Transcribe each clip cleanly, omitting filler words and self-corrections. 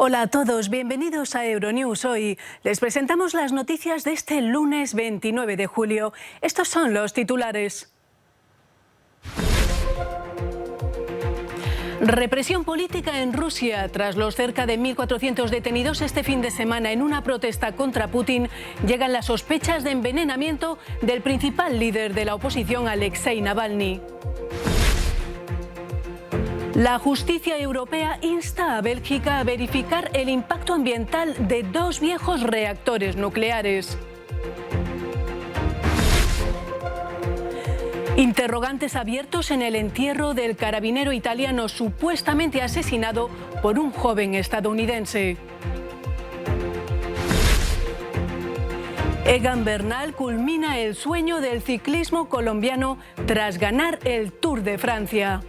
Hola a todos, bienvenidos a Euronews. Hoy les presentamos las noticias de este lunes 29 de julio. Estos son los titulares. Represión política en Rusia. Tras los cerca de 1.400 detenidos este fin de semana en una protesta contra Putin, llegan las sospechas de envenenamiento del principal líder de la oposición, Alexei Navalny. La justicia europea insta a Bélgica a verificar el impacto ambiental de dos viejos reactores nucleares. Interrogantes abiertos en el entierro del carabinero italiano supuestamente asesinado por un joven estadounidense. Egan Bernal culmina el sueño del ciclismo colombiano tras ganar el Tour de Francia.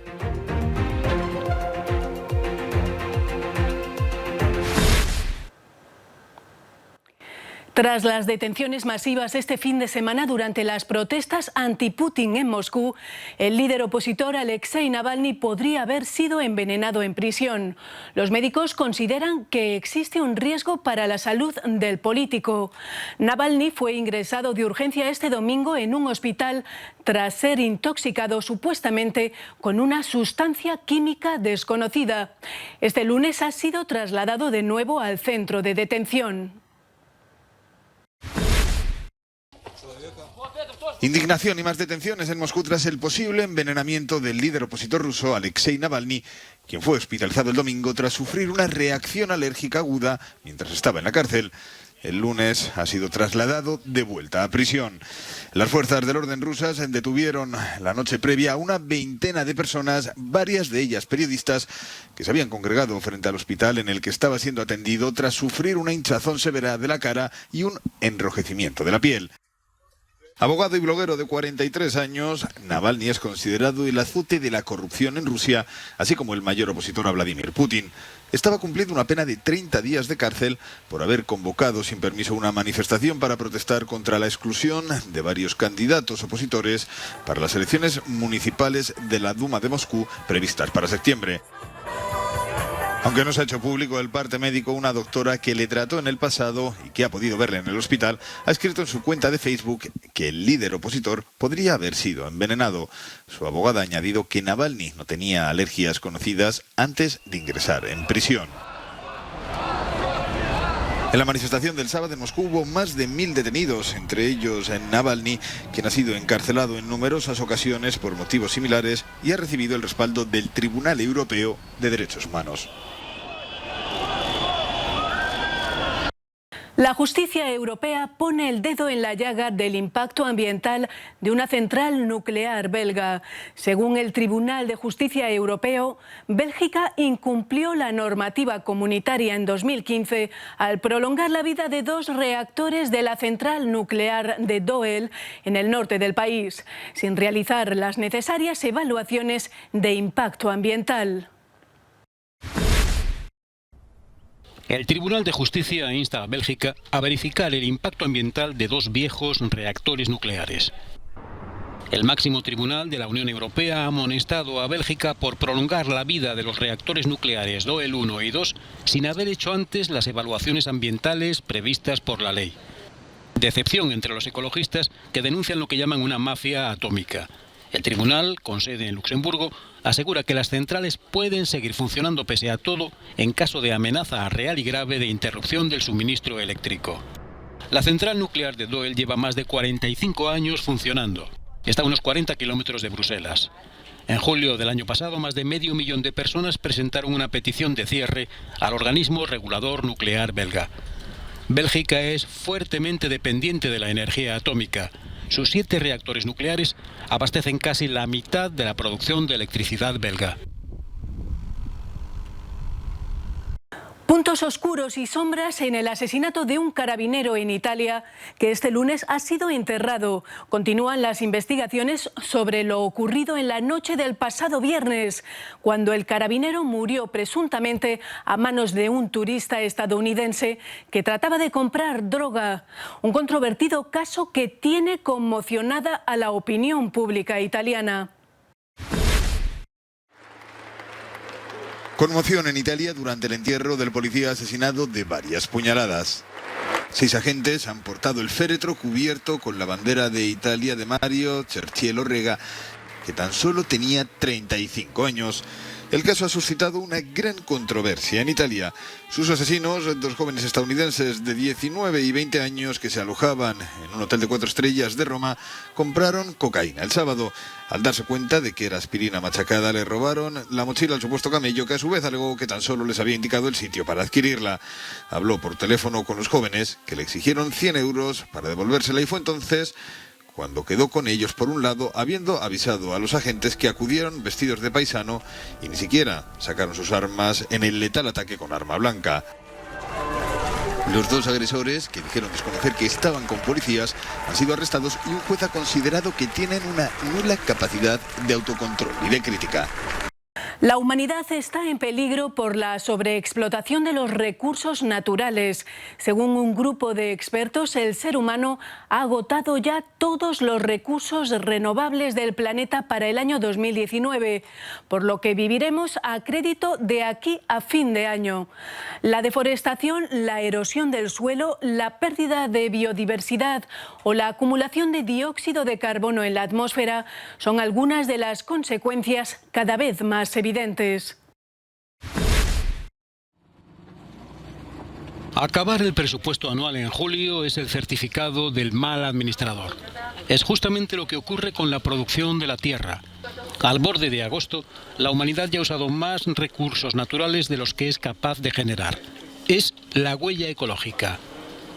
Tras las detenciones masivas este fin de semana durante las protestas anti-Putin en Moscú, el líder opositor Alexei Navalny podría haber sido envenenado en prisión. Los médicos consideran que existe un riesgo para la salud del político. Navalny fue ingresado de urgencia este domingo en un hospital tras ser intoxicado supuestamente con una sustancia química desconocida. Este lunes ha sido trasladado de nuevo al centro de detención. Indignación y más detenciones en Moscú tras el posible envenenamiento del líder opositor ruso Alexei Navalny, quien fue hospitalizado el domingo tras sufrir una reacción alérgica aguda mientras estaba en la cárcel. El lunes ha sido trasladado de vuelta a prisión. Las fuerzas del orden rusas detuvieron la noche previa a una veintena de personas, varias de ellas periodistas, que se habían congregado frente al hospital en el que estaba siendo atendido tras sufrir una hinchazón severa de la cara y un enrojecimiento de la piel. Abogado y bloguero de 43 años, Navalny es considerado el azote de la corrupción en Rusia, así como el mayor opositor a Vladimir Putin. Estaba cumpliendo una pena de 30 días de cárcel por haber convocado sin permiso una manifestación para protestar contra la exclusión de varios candidatos opositores para las elecciones municipales de la Duma de Moscú previstas para septiembre. Aunque no se ha hecho público el parte médico, una doctora que le trató en el pasado y que ha podido verle en el hospital, ha escrito en su cuenta de Facebook que el líder opositor podría haber sido envenenado. Su abogada ha añadido que Navalny no tenía alergias conocidas antes de ingresar en prisión. En la manifestación del sábado en Moscú hubo más de 1.000 detenidos, entre ellos Navalny, quien ha sido encarcelado en numerosas ocasiones por motivos similares y ha recibido el respaldo del Tribunal Europeo de Derechos Humanos. La justicia europea pone el dedo en la llaga del impacto ambiental de una central nuclear belga. Según el Tribunal de Justicia Europeo, Bélgica incumplió la normativa comunitaria en 2015 al prolongar la vida de dos reactores de la central nuclear de Doel en el norte del país, sin realizar las necesarias evaluaciones de impacto ambiental. El Tribunal de Justicia insta a Bélgica a verificar el impacto ambiental de dos viejos reactores nucleares. El máximo tribunal de la Unión Europea ha amonestado a Bélgica por prolongar la vida de los reactores nucleares Doel 1 y 2 sin haber hecho antes las evaluaciones ambientales previstas por la ley. Decepción entre los ecologistas que denuncian lo que llaman una mafia atómica. El tribunal, con sede en Luxemburgo, asegura que las centrales pueden seguir funcionando pese a todo en caso de amenaza real y grave de interrupción del suministro eléctrico. La central nuclear de Doel lleva más de 45 años funcionando. Está a unos 40 kilómetros de Bruselas. En julio del año pasado, más de 500.000 de personas presentaron una petición de cierre al organismo regulador nuclear belga. Bélgica es fuertemente dependiente de la energía atómica. Sus 7 reactores nucleares abastecen casi la mitad de la producción de electricidad belga. Puntos oscuros y sombras en el asesinato de un carabinero en Italia que este lunes ha sido enterrado. Continúan las investigaciones sobre lo ocurrido en la noche del pasado viernes, cuando el carabinero murió presuntamente a manos de un turista estadounidense que trataba de comprar droga. Un controvertido caso que tiene conmocionada a la opinión pública italiana. Conmoción en Italia durante el entierro del policía asesinado de varias puñaladas. 6 agentes han portado el féretro cubierto con la bandera de Italia de Mario Cherchiello Rega, que tan solo tenía 35 años. El caso ha suscitado una gran controversia en Italia. Sus asesinos, 2 jóvenes estadounidenses de 19 y 20 años que se alojaban en un hotel de 4 estrellas de Roma, compraron cocaína el sábado. Al darse cuenta de que era aspirina machacada, le robaron la mochila al supuesto camello, que a su vez alegó que tan solo les había indicado el sitio para adquirirla. Habló por teléfono con los jóvenes, que le exigieron 100 euros para devolvérsela, y fue entonces cuando quedó con ellos por un lado, habiendo avisado a los agentes que acudieron vestidos de paisano y ni siquiera sacaron sus armas en el letal ataque con arma blanca. Los 2 agresores, que dijeron desconocer que estaban con policías, han sido arrestados y un juez ha considerado que tienen una nula capacidad de autocontrol y de crítica. La humanidad está en peligro por la sobreexplotación de los recursos naturales. Según un grupo de expertos, el ser humano ha agotado ya todos los recursos renovables del planeta para el año 2019, por lo que viviremos a crédito de aquí a fin de año. La deforestación, la erosión del suelo, la pérdida de biodiversidad o la acumulación de dióxido de carbono en la atmósfera son algunas de las consecuencias cada vez más evidentes. Acabar el presupuesto anual en julio es el certificado del mal administrador. Es justamente lo que ocurre con la producción de la tierra. Al borde de agosto, la humanidad ya ha usado más recursos naturales de los que es capaz de generar. Es la huella ecológica.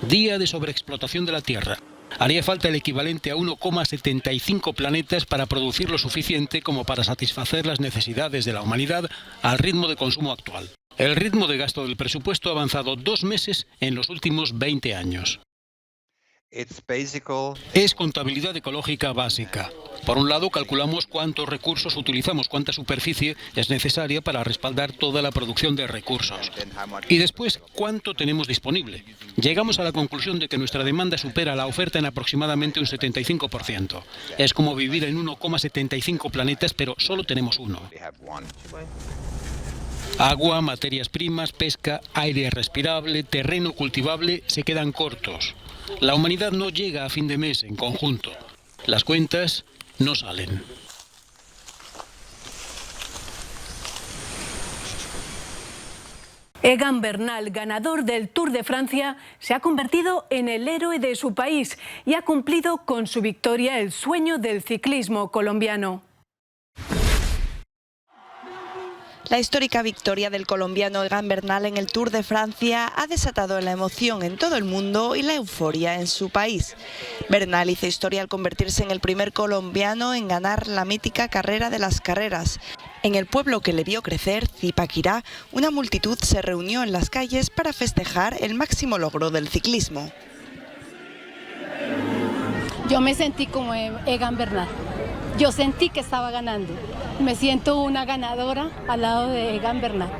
Día de sobreexplotación de la tierra. Haría falta el equivalente a 1,75 planetas para producir lo suficiente como para satisfacer las necesidades de la humanidad al ritmo de consumo actual. El ritmo de gasto del presupuesto ha avanzado 2 meses en los últimos 20 años. Es contabilidad ecológica básica. Por un lado, calculamos cuántos recursos utilizamos, cuánta superficie es necesaria para respaldar toda la producción de recursos. Y después, cuánto tenemos disponible. Llegamos a la conclusión de que nuestra demanda supera la oferta en aproximadamente un 75%. Es como vivir en 1,75 planetas, pero solo tenemos uno. Agua, materias primas, pesca, aire respirable, terreno cultivable se quedan cortos. La humanidad no llega a fin de mes en conjunto. Las cuentas no salen. Egan Bernal, ganador del Tour de Francia, se ha convertido en el héroe de su país y ha cumplido con su victoria el sueño del ciclismo colombiano. La histórica victoria del colombiano Egan Bernal en el Tour de Francia ha desatado la emoción en todo el mundo y la euforia en su país. Bernal hizo historia al convertirse en el primer colombiano en ganar la mítica carrera de las carreras. En el pueblo que le vio crecer, Zipaquirá, una multitud se reunió en las calles para festejar el máximo logro del ciclismo. Yo me sentí como Egan Bernal. Yo sentí que estaba ganando. Me siento una ganadora al lado de Egan Bernal.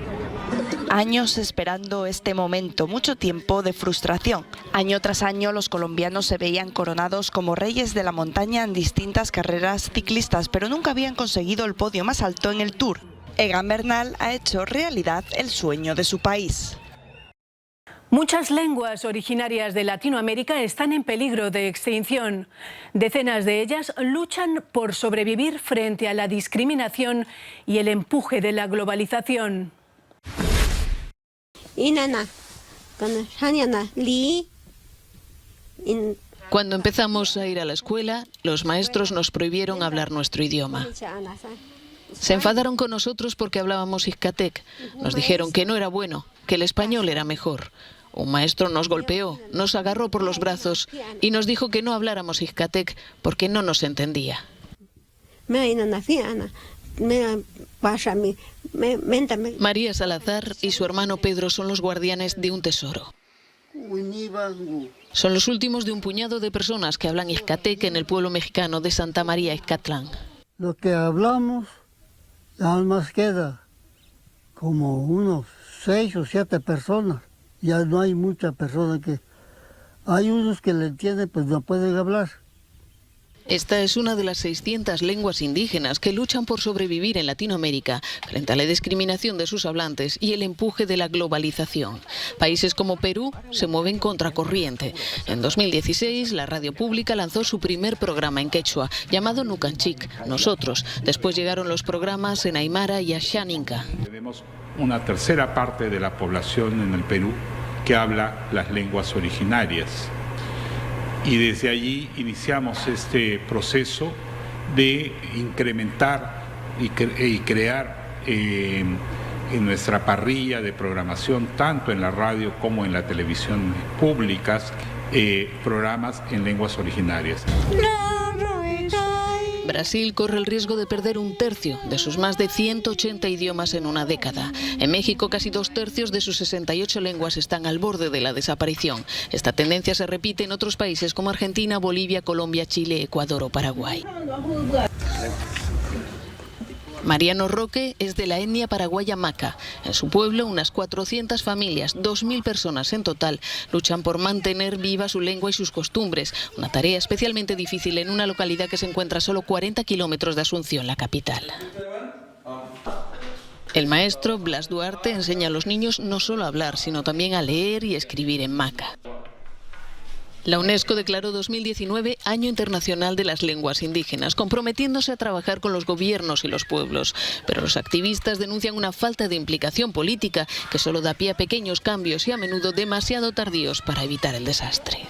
Años esperando este momento, mucho tiempo de frustración. Año tras año los colombianos se veían coronados como reyes de la montaña en distintas carreras ciclistas, pero nunca habían conseguido el podio más alto en el Tour. Egan Bernal ha hecho realidad el sueño de su país. Muchas lenguas originarias de Latinoamérica están en peligro de extinción. Decenas de ellas luchan por sobrevivir frente a la discriminación y el empuje de la globalización. Cuando empezamos a ir a la escuela, los maestros nos prohibieron hablar nuestro idioma. Se enfadaron con nosotros porque hablábamos ixcatec. Nos dijeron que no era bueno, que el español era mejor. Un maestro nos golpeó, nos agarró por los brazos y nos dijo que no habláramos ixcatec porque no nos entendía. María Salazar y su hermano Pedro son los guardianes de un tesoro. Son los últimos de un puñado de personas que hablan ixcatec en el pueblo mexicano de Santa María Ixcatlán. Lo que hablamos, nada más queda como unos 6 o 7 personas. Ya no hay muchas personas que... Hay unos que le entienden, pues no pueden hablar. Esta es una de las 600 lenguas indígenas que luchan por sobrevivir en Latinoamérica frente a la discriminación de sus hablantes y el empuje de la globalización. Países como Perú se mueven contracorriente. En 2016, la radio pública lanzó su primer programa en quechua, llamado Nucanchic, Nosotros. Después llegaron los programas en Aymara y Ashaninka. Tenemos una tercera parte de la población en el Perú que habla las lenguas originarias. Y desde allí iniciamos este proceso de incrementar y crear en nuestra parrilla de programación, tanto en la radio como en la televisión públicas, programas en lenguas originarias. Brasil corre el riesgo de perder un tercio de sus más de 180 idiomas en una década. En México, casi 2/3 de sus 68 lenguas están al borde de la desaparición. Esta tendencia se repite en otros países como Argentina, Bolivia, Colombia, Chile, Ecuador o Paraguay. Mariano Roque es de la etnia paraguaya Maca. En su pueblo, unas 400 familias, 2.000 personas en total, luchan por mantener viva su lengua y sus costumbres. Una tarea especialmente difícil en una localidad que se encuentra a solo 40 kilómetros de Asunción, la capital. El maestro Blas Duarte enseña a los niños no solo a hablar, sino también a leer y escribir en Maca. La UNESCO declaró 2019 Año Internacional de las Lenguas Indígenas, comprometiéndose a trabajar con los gobiernos y los pueblos. Pero los activistas denuncian una falta de implicación política que solo da pie a pequeños cambios y a menudo demasiado tardíos para evitar el desastre.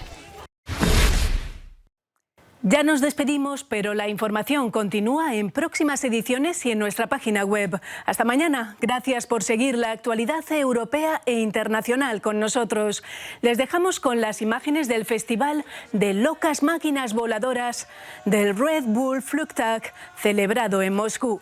Ya nos despedimos, pero la información continúa en próximas ediciones y en nuestra página web. Hasta mañana. Gracias por seguir la actualidad europea e internacional con nosotros. Les dejamos con las imágenes del Festival de Locas Máquinas Voladoras del Red Bull Flugtag, celebrado en Moscú.